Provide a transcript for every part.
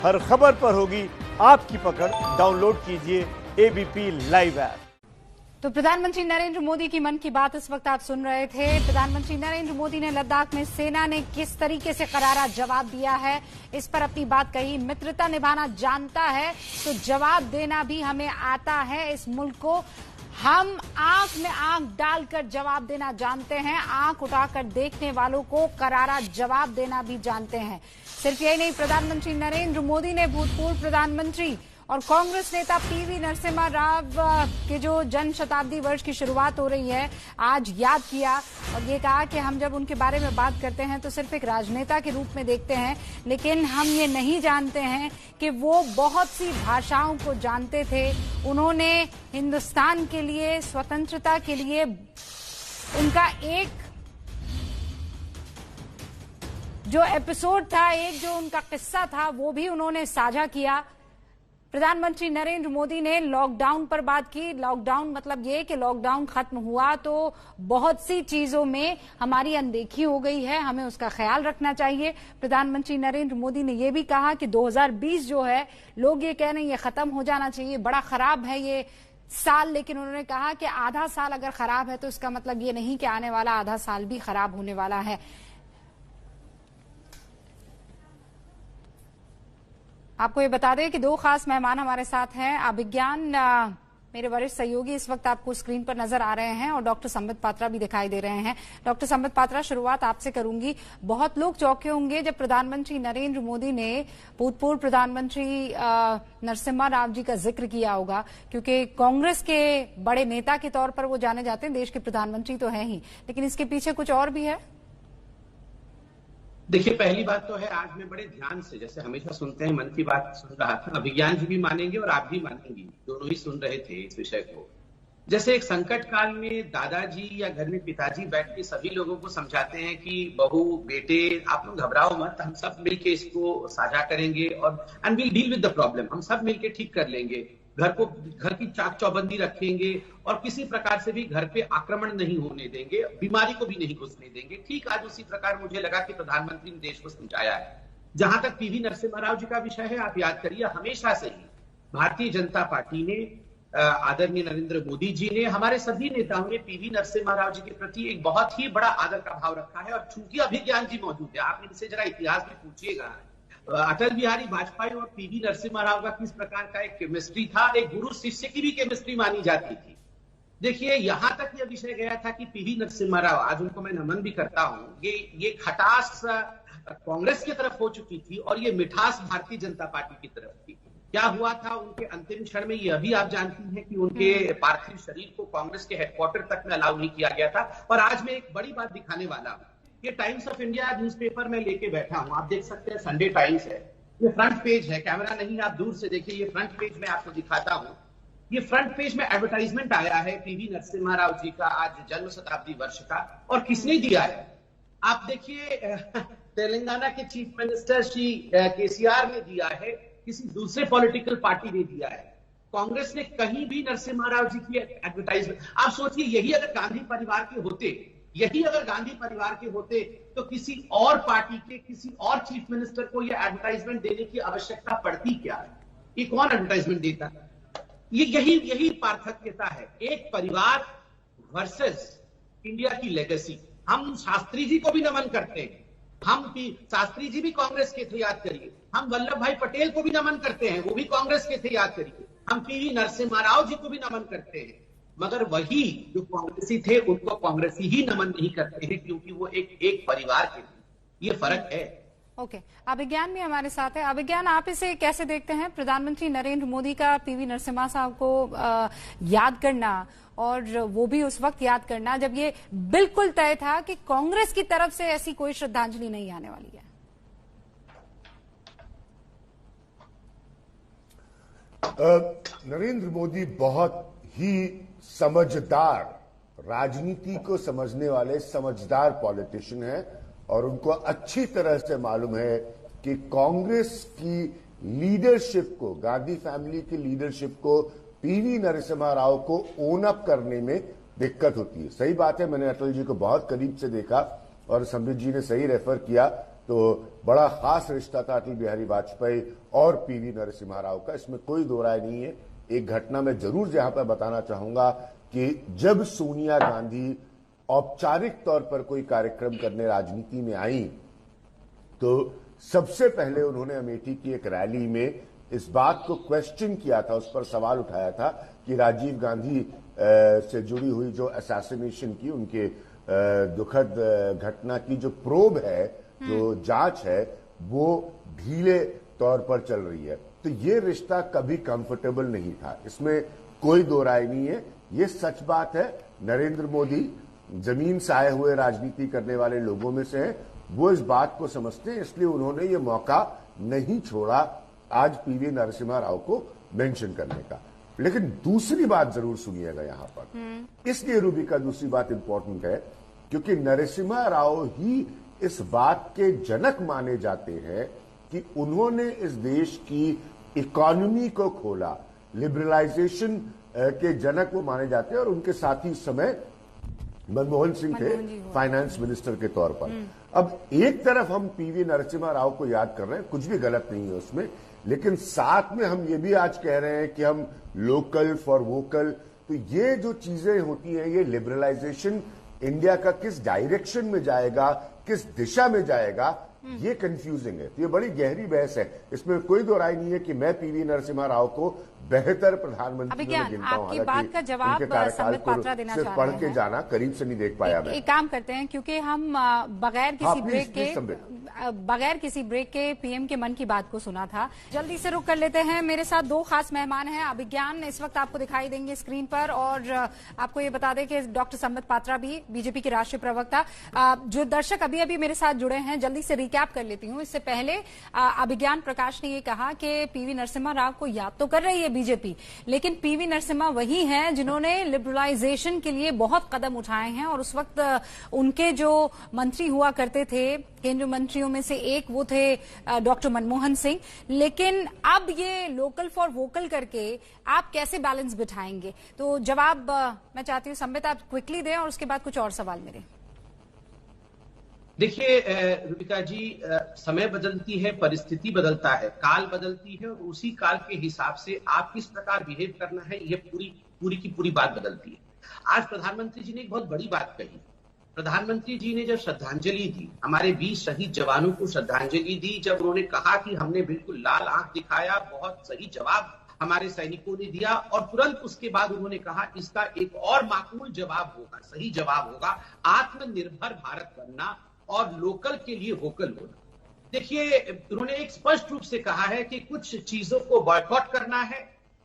हर खबर पर होगी आपकी पकड़। डाउनलोड कीजिए एबीपी लाइव ऐप। तो प्रधानमंत्री नरेंद्र मोदी की मन की बात इस वक्त आप सुन रहे थे। प्रधानमंत्री नरेंद्र मोदी ने लद्दाख में सेना ने किस तरीके से करारा जवाब दिया है, इस पर अपनी बात कही। मित्रता निभाना जानता है तो जवाब देना भी हमें आता है। इस मुल्क को हम आंख में आंख डालकर जवाब देना जानते हैं, आंख उठाकर देखने वालों को करारा जवाब देना भी जानते हैं। सिर्फ यही नहीं, प्रधानमंत्री नरेंद्र मोदी ने भूतपूर्व प्रधानमंत्री और कांग्रेस नेता पीवी नरसिम्हा राव के जो जन्म शताब्दी वर्ष की शुरुआत हो रही है आज याद किया और ये कहा कि हम जब उनके बारे में बात करते हैं तो सिर्फ एक राजनेता के रूप में देखते हैं, लेकिन हम ये नहीं जानते हैं कि वो बहुत सी भाषाओं को जानते थे। उन्होंने हिंदुस्तान के लिए, स्वतंत्रता के लिए उनका एक जो एपिसोड था, एक जो उनका किस्सा था, वो भी उन्होंने साझा किया। प्रधानमंत्री नरेंद्र मोदी ने लॉकडाउन पर बात की। लॉकडाउन मतलब ये कि लॉकडाउन खत्म हुआ तो बहुत सी चीजों में हमारी अनदेखी हो गई है, हमें उसका ख्याल रखना चाहिए। प्रधानमंत्री नरेंद्र मोदी ने यह भी कहा कि 2020 जो है, लोग ये कह रहे हैं ये खत्म हो जाना चाहिए, बड़ा खराब है ये साल, लेकिन उन्होंने कहा कि आधा साल अगर खराब है तो इसका मतलब ये नहीं कि आने वाला आधा साल भी खराब होने वाला है। आपको ये बता दें कि दो खास मेहमान हमारे साथ हैं। अभिज्ञान मेरे वरिष्ठ सहयोगी इस वक्त आपको स्क्रीन पर नजर आ रहे हैं और डॉक्टर संबित पात्रा भी दिखाई दे रहे हैं। डॉक्टर संबित पात्रा, शुरुआत आपसे करूंगी। बहुत लोग चौंके होंगे जब प्रधानमंत्री नरेंद्र मोदी ने भूतपूर्व प्रधानमंत्री नरसिम्हा राव जी का जिक्र किया होगा, क्योंकि कांग्रेस के बड़े नेता के तौर पर वो जाने जाते हैं, देश के प्रधानमंत्री तो है ही, लेकिन इसके पीछे कुछ और भी है। देखिए, पहली बात तो है, आज मैं बड़े ध्यान से, जैसे हमेशा सुनते हैं, मन की बात सुन रहा था। अभिज्ञान जी भी मानेंगे और आप भी मानेंगी, दोनों ही सुन रहे थे इस विषय को। जैसे एक संकट काल में दादाजी या घर में पिताजी बैठ के सभी लोगों को समझाते हैं कि बहू बेटे आप लोग घबराओ मत, हम सब मिलके इसको साझा करेंगे और and will deal with the problem, हम सब मिलके ठीक कर लेंगे, घर की चाक चौबंदी रखेंगे और किसी प्रकार से भी घर पे आक्रमण नहीं होने देंगे, बीमारी को भी नहीं घुसने देंगे। ठीक आज उसी प्रकार मुझे लगा कि प्रधानमंत्री ने देश को समझाया है। जहां तक पीवी नरसिम्हा राव जी का विषय है, आप याद करिए, हमेशा से ही भारतीय जनता पार्टी ने, आदरणीय नरेंद्र मोदी जी ने, हमारे सभी नेताओं ने पीवी नरसिम्हा राव जी के प्रति एक बहुत ही बड़ा आदर का भाव रखा है। और चूंकि अभिज्ञान जी मौजूद है, आप इनसे जरा इतिहास भी पूछिएगा, अटल बिहारी वाजपेयी और पीवी नरसिम्हा राव का किस प्रकार का एक केमिस्ट्री था, एक गुरु शिष्य की भी केमिस्ट्री मानी जाती थी। देखिए, यहां तक यह विषय गया था कि पीवी नरसिम्हा राव, आज उनको मैं नमन भी करता हूं, ये खटास कांग्रेस की तरफ हो चुकी थी और ये मिठास भारतीय जनता पार्टी की तरफ थी। क्या हुआ था उनके अंतिम क्षण में, यह भी आप जानती हैं कि उनके पार्थिव शरीर को कांग्रेस के हेडक्वार्टर तक में अलाउ नहीं किया गया था। और आज मैं एक बड़ी बात दिखाने वाला हूं। ये टाइम्स ऑफ इंडिया न्यूज़पेपर में लेके बैठा हूं, आप देख सकते हैं, संडे टाइम्स है, ये फ्रंट पेज है, कैमरा नहीं, आप दूर से देखिए, ये फ्रंट पेज में आपको दिखाता हूं। ये फ्रंट पेज में एडवर्टाइजमेंट आया है पीवी नरसिम्हा राव जी का आज जन्म शताब्दी वर्ष का, और किसने दिया है आप देखिए, तेलंगाना के चीफ मिनिस्टर श्री केसीआर ने दिया है, किसी दूसरे पॉलिटिकल पार्टी ने दिया है। कांग्रेस ने कहीं भी नरसिम्हा राव जी की एडवर्टाइजमेंट, आप सोचिए, यही अगर गांधी परिवार के होते तो किसी और पार्टी के किसी और चीफ मिनिस्टर को यह एडवर्टाइजमेंट देने की आवश्यकता पड़ती क्या है? ये कौन एडवर्टाइजमेंट देता? यही पार्थक्यता है, एक परिवार वर्सेस इंडिया की लेगेसी। हम शास्त्री जी को भी नमन करते हैं, शास्त्री जी भी कांग्रेस के थे, याद करिए। हम वल्लभ भाई पटेल को भी नमन करते हैं, वो भी कांग्रेस के थे, याद करिए। हम पीवी नरसिम्हा राव जी को भी नमन करते हैं, मगर वही जो कांग्रेसी थे उनको कांग्रेसी ही नमन नहीं करते हैं, क्योंकि वो एक परिवार के थे। ये फर्क है। ओके, अभिज्ञान भी हमारे साथ है। अभिज्ञान, आप इसे कैसे देखते हैं? प्रधानमंत्री नरेंद्र मोदी का पीवी नरसिम्हा साहब को याद करना, और वो भी उस वक्त याद करना जब ये बिल्कुल तय था कि कांग्रेस की तरफ से ऐसी कोई श्रद्धांजलि नहीं आने वाली है। नरेंद्र मोदी बहुत ही समझदार, राजनीति को समझने वाले समझदार पॉलिटिशियन हैं और उनको अच्छी तरह से मालूम है कि कांग्रेस की लीडरशिप को, गांधी फैमिली की लीडरशिप को पीवी नरसिम्हा राव को ओन अप करने में दिक्कत होती है। सही बात है, मैंने अटल जी को बहुत करीब से देखा और संबित जी ने सही रेफर किया तो बड़ा खास रिश्ता था अटल बिहारी वाजपेयी और पीवी नरसिम्हा राव का, इसमें कोई दो राय नहीं है। एक घटना मैं जरूर यहां पर बताना चाहूंगा कि जब सोनिया गांधी औपचारिक तौर पर कोई कार्यक्रम करने राजनीति में आई तो सबसे पहले उन्होंने अमेठी की एक रैली में इस बात को क्वेश्चन किया था, उस पर सवाल उठाया था कि राजीव गांधी से जुड़ी हुई जो असैसिनेशन की, उनके दुखद घटना की जो प्रोब है, जो जांच है, वो ढीले तौर पर चल रही है। तो ये रिश्ता कभी कंफर्टेबल नहीं था, इसमें कोई दो राय नहीं है। ये सच बात है। नरेंद्र मोदी जमीन से आए हुए राजनीति करने वाले लोगों में से हैं, वो इस बात को समझते हैं, इसलिए उन्होंने ये मौका नहीं छोड़ा आज पीवी नरसिम्हा राव को मेंशन करने का। लेकिन दूसरी बात जरूर सुनिएगा यहां पर, इसलिए रूबी का दूसरी बात इंपॉर्टेंट है क्योंकि नरसिम्हा राव ही इस बात के जनक माने जाते हैं कि उन्होंने इस देश की इकोनॉमी को खोला, लिबरलाइजेशन के जनक वो माने जाते हैं, और उनके साथ ही समय मनमोहन सिंह थे फाइनेंस मिनिस्टर के तौर पर। अब एक तरफ हम पीवी नरसिम्हा राव को याद कर रहे हैं, कुछ भी गलत नहीं है उसमें, लेकिन साथ में हम ये भी आज कह रहे हैं कि हम लोकल फॉर वोकल। तो ये जो चीजें होती हैं, ये लिबरलाइजेशन इंडिया का किस डायरेक्शन में जाएगा, किस दिशा में जाएगा, ये कंफ्यूजिंग है। तो ये बड़ी गहरी बहस है, इसमें कोई दो राय नहीं है कि मैं पीवी नरसिम्हा राव को बेहतर प्रधानमंत्री में गिनता हूं। आपकी बात का जवाब संबित पात्रा देना चाह रहे हैं। पढ़ के जाना, करीब से नहीं देख पाया मैं। एक काम करते हैं, क्योंकि हम बगैर किसी ब्रेक के पीएम के मन की बात को सुना था, जल्दी से रुक कर लेते हैं। मेरे साथ दो खास मेहमान हैं। अभिज्ञान इस वक्त आपको दिखाई देंगे स्क्रीन पर, और आपको ये बता दें कि डॉक्टर संबित पात्रा भी, बीजेपी के राष्ट्रीय प्रवक्ता। जो दर्शक अभी अभी मेरे साथ जुड़े हैं, जल्दी से रिकैप कर लेती हूँ। इससे पहले अभिज्ञान प्रकाश ने ये कहा कि पीवी नरसिम्हा राव को याद तो कर रही है बीजेपी, लेकिन पीवी नरसिम्हा वही हैं जिन्होंने लिबरलाइजेशन के लिए बहुत कदम उठाए हैं, और उस वक्त उनके जो मंत्री हुआ करते थे, केंद्रीय मंत्रियों में से एक वो थे डॉक्टर मनमोहन सिंह। लेकिन अब ये लोकल फॉर वोकल करके आप कैसे बैलेंस बिठाएंगे? तो जवाब मैं चाहती हूँ संबित आप क्विकली दें, और उसके बाद कुछ और सवाल मेरे। देखिए रूबिका जी, समय बदलती है, परिस्थिति बदलता है, काल बदलती है, और उसी काल के हिसाब से आप किस प्रकार बिहेव करना है, ये पूरी की पूरी बात बदलती है। आज प्रधानमंत्री जी ने एक बहुत बड़ी बात कही। प्रधानमंत्री जी ने जब श्रद्धांजलि दी, हमारे 20 शहीद जवानों को श्रद्धांजलि दी, जब उन्होंने कहा कि हमने बिल्कुल लाल आंख दिखाया, बहुत सही जवाब हमारे सैनिकों ने दिया, और तुरंत उसके बाद उन्होंने कहा इसका एक और माकूल जवाब होगा, सही जवाब होगा आत्मनिर्भर भारत बनना और लोकल के लिए वोकल होना। देखिए, उन्होंने एक स्पष्ट रूप से कहा है कि कुछ चीजों को बॉयकॉट करना है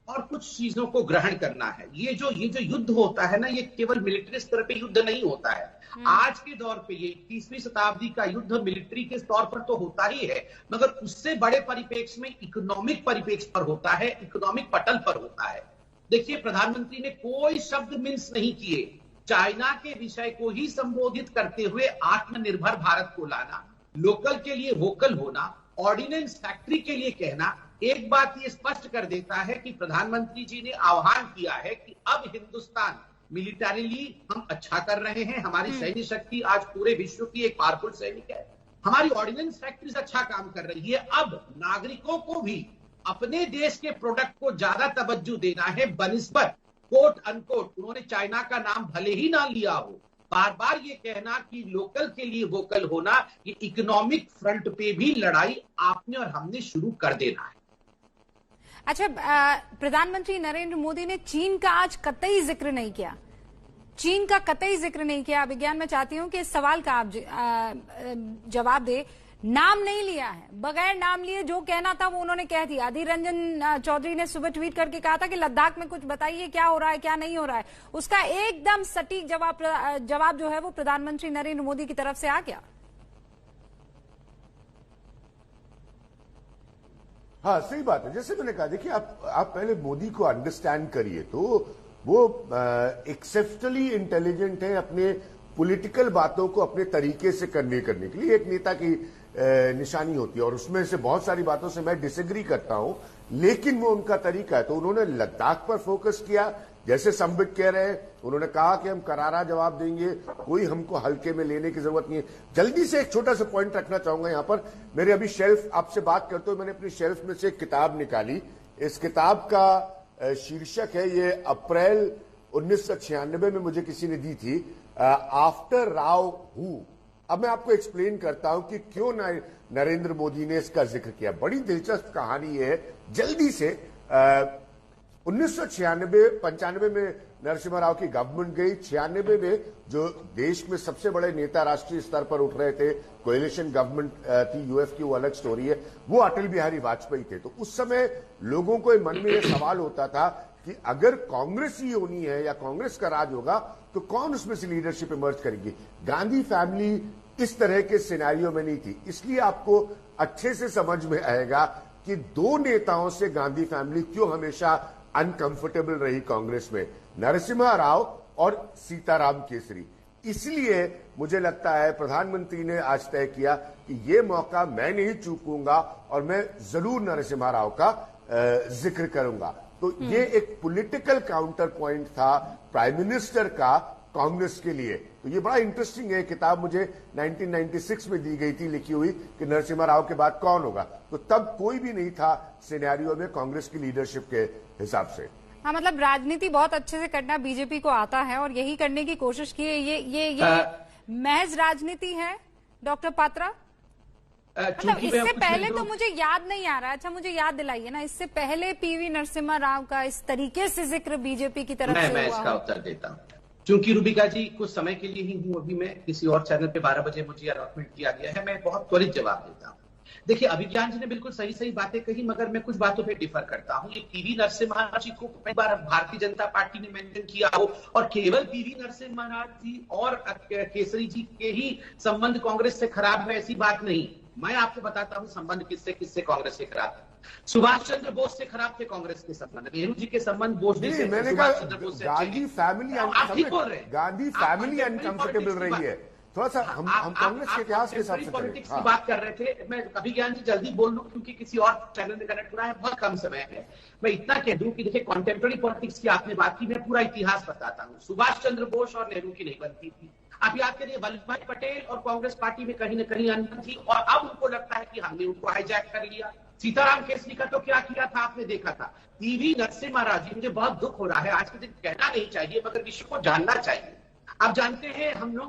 और कुछ चीजों को ग्रहण करना है। ये जो युद्ध होता है ना, ये केवल मिलिट्री स्तर पे युद्ध नहीं होता है। आज के दौर पे ये 21वीं शताब्दी का युद्ध मिलिट्री के तौर पर तो होता ही है, मगर उससे बड़े परिप्रेक्ष्य में इकोनॉमिक परिप्रेक्ष्य पर होता है, इकोनॉमिक पटल पर होता है। देखिए, प्रधानमंत्री ने कोई शब्द मिस नहीं किए, चाइना के विषय को ही संबोधित करते हुए आत्मनिर्भर भारत को लाना, लोकल के लिए वोकल होना, ऑर्डिनेंस फैक्ट्री के लिए कहना, एक बात ये स्पष्ट कर देता है कि प्रधानमंत्री जी ने आह्वान किया है कि अब हिंदुस्तान मिलिटरीली हम अच्छा कर रहे हैं, हमारी सैन्य शक्ति आज पूरे विश्व की एक पावरफुल सैनिक है, हमारी ऑर्डिनेंस फैक्ट्रीज अच्छा काम कर रही है। अब नागरिकों को भी अपने देश के प्रोडक्ट को ज्यादा तवज्जो देना है बनिस्बत कोट अनकोट, उन्होंने चाइना का नाम भले ही ना लिया हो, बार बार ये कहना कि लोकल के लिए वोकल होना, ये इकोनॉमिक फ्रंट पे भी लड़ाई आपने और हमने शुरू कर देना है। अच्छा, प्रधानमंत्री नरेंद्र मोदी ने चीन का आज कतई जिक्र नहीं किया, चीन का कतई जिक्र नहीं किया। विज्ञान में चाहती हूं कि इस सवाल का आप जवाब दे। नाम नहीं लिया है, बगैर नाम लिए जो कहना था वो उन्होंने कह दिया। अधीर रंजन चौधरी ने सुबह ट्वीट करके कहा था कि लद्दाख में कुछ बताइए क्या हो रहा है क्या नहीं हो रहा है, उसका एकदम सटीक जवाब जो है वो प्रधानमंत्री नरेंद्र मोदी की तरफ से आ गया। हाँ, सही बात है। जैसे मैंने कहा, देखिए आप पहले मोदी को अंडरस्टैंड करिए, तो वो एक्सेप्शनली इंटेलिजेंट है अपने पॉलिटिकल बातों को अपने तरीके से कन्वे करने के लिए। एक नेता की निशानी होती है। और उसमें से बहुत सारी बातों से मैं डिसएग्री करता हूं, लेकिन वो उनका तरीका है। तो उन्होंने लद्दाख पर फोकस किया, जैसे संबित कह रहे हैं, उन्होंने कहा कि हम करारा जवाब देंगे, कोई हमको हल्के में लेने की जरूरत नहीं है। जल्दी से एक छोटा सा पॉइंट रखना चाहूंगा यहां पर। मेरे अभी शेल्फ, आपसे बात करते हुए मैंने अपनी शेल्फ में से एक किताब निकाली। इस किताब का शीर्षक है, ये अप्रैल 1996 में मुझे किसी ने दी थी, आफ्टर राव हू। अब मैं आपको एक्सप्लेन करता हूं कि क्यों नरेंद्र मोदी ने इसका जिक्र किया। बड़ी दिलचस्प कहानी है। जल्दी से 1996-95 में नरसिम्हा राव की गवर्नमेंट गई। 96 में जो देश में सबसे बड़े नेता राष्ट्रीय स्तर पर उठ रहे थे, कोएलिशन गवर्नमेंट थी यूएफ की, वो अलग स्टोरी है, वो अटल बिहारी वाजपेयी थे। तो उस समय लोगों को मन में यह सवाल होता था कि अगर कांग्रेस ही होनी है या कांग्रेस का राज होगा तो कौन उसमें से लीडरशिप इमर्ज करेगी। गांधी फैमिली इस तरह के सिनेरियो में नहीं थी। इसलिए आपको अच्छे से समझ में आएगा कि दो नेताओं से गांधी फैमिली क्यों हमेशा अनकंफर्टेबल रही कांग्रेस में, नरसिम्हा राव और सीताराम केसरी। इसलिए मुझे लगता है प्रधानमंत्री ने आज तय किया कि ये मौका मैं नहीं चूकूंगा और मैं जरूर नरसिम्हा राव का जिक्र करूंगा। तो ये एक पॉलिटिकल काउंटर पॉइंट था प्राइम मिनिस्टर का कांग्रेस के लिए। तो ये बड़ा इंटरेस्टिंग है। किताब मुझे 1996 में दी गई थी, लिखी हुई कि नरसिम्हा राव के बाद कौन होगा। तो तब कोई भी नहीं था सिनेरियो में कांग्रेस की लीडरशिप के हिसाब से। हाँ, मतलब राजनीति बहुत अच्छे से करना बीजेपी को आता है और यही करने की कोशिश की है। ये महज राजनीति है डॉक्टर पात्रा। मतलब इससे पहले तो मुझे याद नहीं आ रहा। अच्छा, मुझे याद दिलाइए ना, इससे पहले पीवी नरसिम्हा राव का इस तरीके से जिक्र बीजेपी की तरफ से हुआ। मैं इसका उत्तर देता हूँ। क्योंकि रूबिका जी कुछ समय के लिए ही हूं, अभी मैं किसी और चैनल पे 12 बजे मुझे अलॉटमेंट किया गया है, मैं बहुत त्वरित जवाब देता हूं। देखिए, अभिज्ञान जी ने बिल्कुल सही सही बातें कही, मगर मैं कुछ बातों पे डिफर करता हूं। ये पीवी नरसिम्हा जी को कई बार भारतीय जनता पार्टी ने मेंशन किया हो और केवल पीवी नरसिम्हा जी और केसरी जी के ही संबंध कांग्रेस से खराब है, ऐसी बात नहीं। मैं आपको बताता हूं संबंध किससे किससे कांग्रेस से खराब है। सुभाष चंद्र बोस से खराब थे कांग्रेस के संबंध, नेहरू जी के संबंध बोस जी से, मैंने सुभाष कहा चंद्र बोस से गांधी फैमिली अनकंफर्टेबल रही है। थोड़ा सा हम कांग्रेस के इतिहास के हिसाब से पॉलिटिक्स की बात कर रहे थे। मैं अभिज्ञान जी जल्दी बोल लूं क्योंकि किसी और चैनल में कनेक्ट हो रहा है, बहुत कम समय है। मैं इतना कह दूं कि देखिए, कॉन्टेम्पररी पॉलिटिक्स की आपने बात की, मैं पूरा इतिहास बताता हूं। सुभाष चंद्र बोस और नेहरू की नहीं बनती थी। आप याद करिए, वल्लभ भाई पटेल और कांग्रेस पार्टी में कहीं न कहीं अंतर थी और अब उनको लगता है कि हमने उनको हाईजैक कर लिया। सीताराम केसरी का तो क्या किया था आपने देखा था। पीवी नरसिम्हा राव जी, मुझे बहुत दुख हो रहा है, आज के दिन कहना नहीं चाहिए मगर विश्व को जानना चाहिए। आप जानते हैं, हम लोग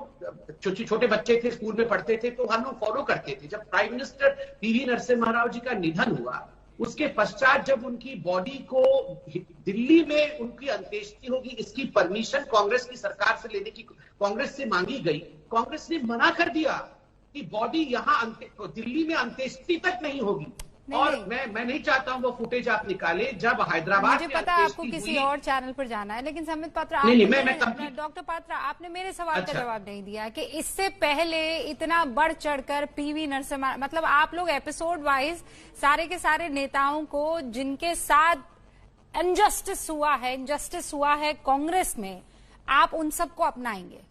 छोटे बच्चे थे, स्कूल में पढ़ते थे, तो हम लोग फॉलो करते थे। जब prime minister PV Narasimha Rao ji का निधन हुआ, उसके पश्चात जब उनकी बॉडी को दिल्ली में उनकी अंत्येष्टि होगी, इसकी परमिशन कांग्रेस की सरकार से लेने की कांग्रेस से मांगी गई। कांग्रेस ने मना कर दिया कि बॉडी यहां दिल्ली में अंत्येष्टि तक नहीं होगी। और मैं नहीं चाहता हूं वो फुटेज आप निकाले जब हैदराबाद। मुझे पता है आपको किसी और चैनल पर जाना है, लेकिन संबित पात्रा, डॉक्टर पात्रा, आपने मेरे सवाल का जवाब नहीं दिया कि इससे पहले इतना बढ़ चढ़कर पीवी नरसिम्हा, मतलब आप लोग एपिसोड वाइज सारे के सारे नेताओं को जिनके साथ इनजस्टिस हुआ है कांग्रेस में, आप उन सबको अपनाएंगे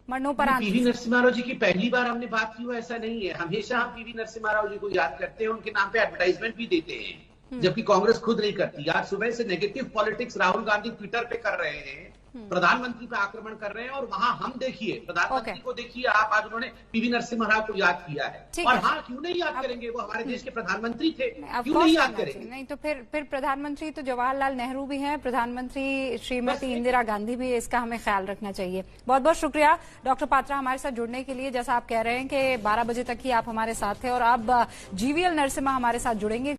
मरणोपरांत। पीवी नरसिम्हा राव जी की पहली बार हमने बात की हो ऐसा नहीं है। हमेशा हम पीवी नरसिम्हा राव जी को याद करते हैं, उनके नाम पे एडवर्टाइजमेंट भी देते हैं, जबकि कांग्रेस खुद नहीं करती। आज सुबह से negative politics Rahul Gandhi Twitter पे कर रहे हैं, प्रधानमंत्री पे आक्रमण कर रहे हैं, और वहां हम देखिए प्रधानमंत्री को देखिए आप, आज उन्होंने पीवी नरसिम्हा राव को याद किया है। और हाँ, क्यों नहीं याद करेंगे, वो हमारे देश के प्रधानमंत्री थे, क्यों नहीं याद करेंगे। नहीं तो फिर प्रधानमंत्री तो जवाहरलाल नेहरू भी हैं, प्रधानमंत्री श्रीमती इंदिरा गांधी भी है, इसका हमें ख्याल रखना चाहिए। बहुत बहुत शुक्रिया डॉक्टर पात्रा हमारे साथ जुड़ने के लिए। जैसा आप कह रहे हैं कि 12 बजे तक ही आप हमारे साथ थे और अब जीवीएल नरसिम्हा हमारे साथ जुड़ेंगे।